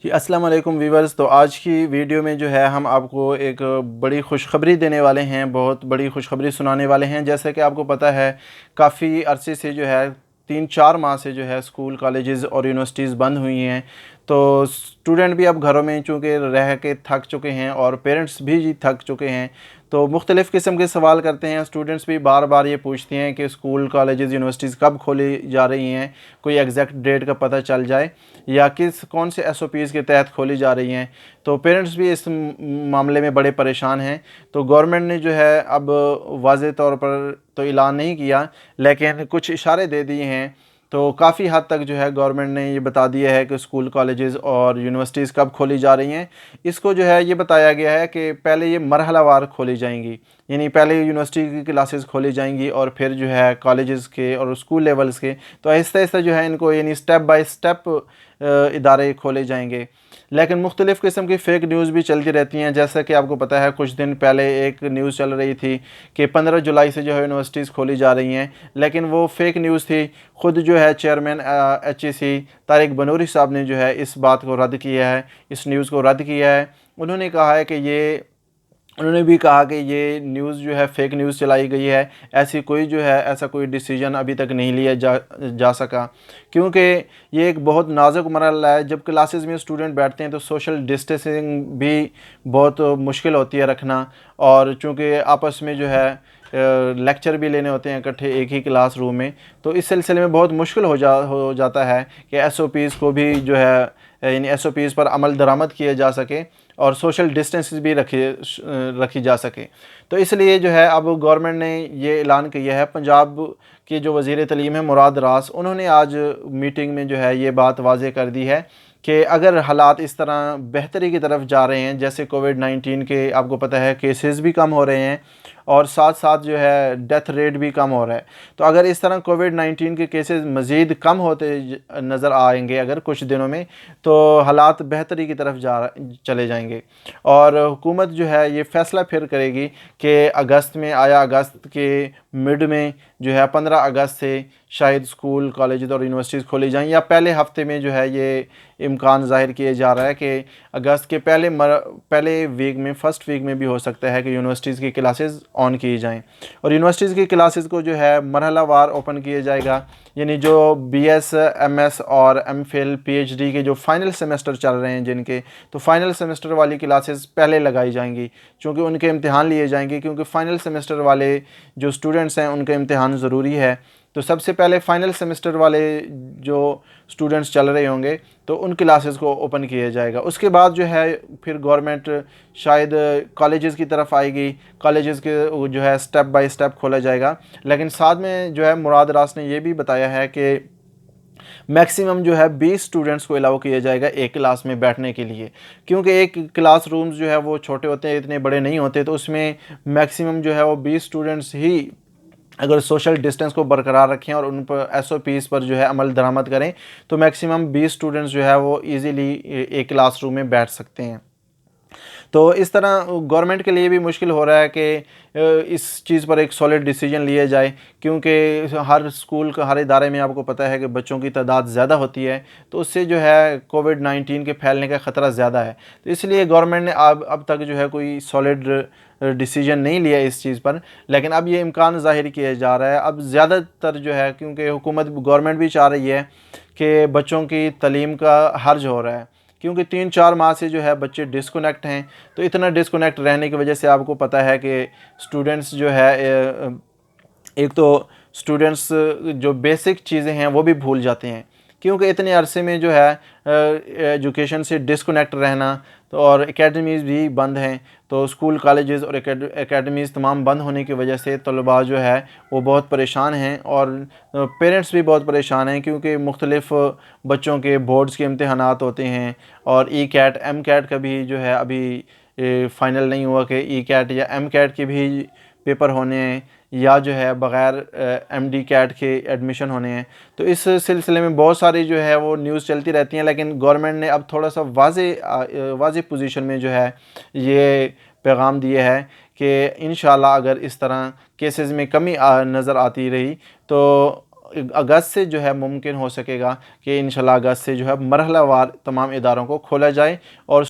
जी अस्सलाम वालेकुम वीवर्स। तो आज की वीडियो में जो है हम आपको एक बड़ी खुशखबरी देने वाले हैं, बहुत बड़ी खुशखबरी सुनाने वाले हैं। जैसे कि आपको पता है काफ़ी अरसे से जो है 3-4 माह से जो है स्कूल कॉलेजेस और यूनिवर्सिटीज़ बंद हुई हैं। तो स्टूडेंट भी अब घरों में चूँकि रह के थक चुके हैं और पेरेंट्स भी जी थक चुके हैं। तो मुख्तलिफ़ किस्म के सवाल करते हैं, स्टूडेंट्स भी बार बार ये पूछते हैं कि स्कूल कॉलेजेस यूनिवर्सिटीज़ कब खोली जा रही हैं, कोई एग्जैक्ट डेट का पता चल जाए या कौन से एसओपीज़ के तहत खोली जा रही हैं। तो पेरेंट्स भी इस मामले में बड़े परेशान हैं। तो गवर्नमेंट ने जो है अब वाज़े तौर पर तो ऐलान नहीं किया, लेकिन कुछ इशारे दे दिए हैं। तो काफ़ी हद तक जो है गवर्नमेंट ने ये बता दिया है कि स्कूल कॉलेजेस और यूनिवर्सिटीज़ कब खोली जा रही हैं। इसको जो है ये बताया गया है कि पहले ये मरहलावार खोली जाएंगी, यानी पहले यूनिवर्सिटी की क्लासेस खोली जाएंगी और फिर जो है कॉलेजेस के और स्कूल लेवल्स के। तो आहिस्ता आहिस्ता जो है इनको यानी स्टेप बाय स्टेप इदारे खोले जाएंगे। लेकिन मुख्तलिफ़ किस्म की फ़ेक न्यूज़ भी चलती रहती हैं। जैसा कि आपको पता है कुछ दिन पहले एक न्यूज़ चल रही थी कि 15 जुलाई से जो है यूनिवर्सिटीज़ खोली जा रही हैं, लेकिन वो फ़ेक न्यूज़ थी। ख़ुद जो है चेयरमैन एचईसी तारिक बनूरी साहब ने जो है इस बात को रद्द किया है, इस न्यूज़ को रद्द किया है। उन्होंने कहा है कि उन्होंने भी कहा कि ये न्यूज़ जो है फ़ेक न्यूज़ चलाई गई है। ऐसा कोई डिसीजन अभी तक नहीं लिया जा सका, क्योंकि ये एक बहुत नाज़ुक मरहला है। जब क्लासेस में स्टूडेंट बैठते हैं तो सोशल डिस्टेंसिंग भी बहुत मुश्किल होती है रखना, और चूँकि आपस में जो है लेक्चर भी लेने होते हैं इकट्ठे एक ही क्लास रूम में। तो इस सिलसिले में बहुत मुश्किल हो जाता है कि एसओपीज़ को भी जो है यानी एसओपीज़ पर अमल दरामद किया जा सके और सोशल डिस्टेंस भी रखी जा सके। तो इसलिए जो है अब गवर्नमेंट ने ये ऐलान किया है। पंजाब के जो वज़ीर तलीम है मुराद रास, उन्होंने आज मीटिंग में जो है ये बात वाज़ेह कर दी है कि अगर हालात इस तरह बेहतरी की तरफ जा रहे हैं, जैसे कोविड-19 के आपको पता है केसेस भी कम हो रहे हैं और साथ साथ जो है डेथ रेट भी कम हो रहा है। तो अगर इस तरह कोविड-19 के केसेस मज़ीद कम होते नज़र आएंगे अगर कुछ दिनों में, तो हालात बेहतरी की तरफ चले जाएंगे। और हुकूमत जो है ये फ़ैसला फिर करेगी कि अगस्त के मिड में जो है 15 अगस्त से शायद स्कूल कॉलेज और यूनिवर्सिटीज़ खोली जाएँ, या पहले हफ्ते में जो है ये इम्कान ज़ाहिर किया जा रहा है कि अगस्त के पहले वीक में, फर्स्ट वीक में भी हो सकता है कि यूनिवर्सिटीज़ की क्लासेस ऑन की जाएँ। और यूनिवर्सिटीज़ की क्लासेस को जो है मरहलावार ओपन किया जाएगा, यानी जो बीएस, एमएस और एमफिल, पीएचडी के जो फाइनल सेमेस्टर चल रहे हैं जिनके, तो फाइनल सेमेस्टर वाली क्लासेस पहले लगाई जाएंगी, क्योंकि उनके इम्तिहान लिए जाएंगे। क्योंकि फ़ाइनल सेमेस्टर वाले जो स्टूडेंट्स हैं उनके इम्तिहान ज़रूरी है। तो सबसे पहले फ़ाइनल सेमेस्टर वाले जो स्टूडेंट्स चल रहे होंगे तो उन क्लासेस को ओपन किया जाएगा। उसके बाद जो है फिर गवर्नमेंट शायद कॉलेजेस की तरफ आएगी, कॉलेजेस के जो है स्टेप बाय स्टेप खोला जाएगा। लेकिन साथ में जो है मुराद रास ने यह भी बताया है कि मैक्सिमम जो है 20 स्टूडेंट्स को अलाउ किया जाएगा एक क्लास में बैठने के लिए, क्योंकि एक क्लास रूम्स जो है वो छोटे होते हैं, इतने बड़े नहीं होते। तो उसमें मैक्सिमम जो है वो 20 स्टूडेंट्स ही अगर सोशल डिस्टेंस को बरकरार रखें और उन पर एसओपीज़ पर जो है अमल दरामद करें, तो मैक्सिमम 20 स्टूडेंट्स जो है वो इजीली एक क्लासरूम में बैठ सकते हैं। तो इस तरह गवर्नमेंट के लिए भी मुश्किल हो रहा है कि इस चीज़ पर एक सॉलिड डिसीजन लिया जाए, क्योंकि हर स्कूल का, हर इदारे में आपको पता है कि बच्चों की तादाद ज़्यादा होती है, तो उससे जो है कोविड-19 के फैलने का ख़तरा ज़्यादा है। तो इसलिए गवर्नमेंट ने अब तक जो है कोई सॉलिड डिसीजन नहीं लिया इस चीज़ पर, लेकिन अब ये इम्कान ज़ाहिर किया जा रहा है। अब ज़्यादातर जो है, क्योंकि हुकूमत, गवर्नमेंट भी चाह रही है कि बच्चों की तालीम का हर्ज हो रहा है, क्योंकि 3-4 माह से जो है बच्चे डिस्कनेक्ट हैं। तो इतना डिस्कनेक्ट रहने की वजह से आपको पता है कि स्टूडेंट्स जो है एक तो स्टूडेंट्स जो बेसिक चीज़ें हैं वो भी भूल जाते हैं, क्योंकि इतने अरसे में जो है एजुकेशन से डिस्कनेक्ट रहना। तो और एकेडमीज़ भी बंद हैं, तो स्कूल कॉलेजेस और एकेडमीज़ तमाम बंद होने की वजह से तलबा जो है वो बहुत परेशान हैं, और पेरेंट्स भी बहुत परेशान हैं, क्योंकि मुख्तलिफ़ बच्चों के बोर्ड्स के इम्तहानात होते हैं। और ई कैट, एम कैट का भी जो है अभी फ़ाइनल नहीं हुआ कि ई कैट या एम कैट के भी पेपर होने हैं, या जो है बग़ैर एमडी कैट के एडमिशन होने हैं। तो इस सिलसिले में बहुत सारी जो है वो न्यूज़ चलती रहती हैं, लेकिन गवर्नमेंट ने अब थोड़ा सा वाज़े पोजीशन में जो है ये पैगाम दिए है कि इंशाल्लाह अगर इस तरह केसेस में कमी नज़र आती रही तो अगस्त से जो है मुमकिन हो सकेगा कि इंशाल्लाह अगस्त से जो है मरहलावार तमाम इदारों को खोला जाए और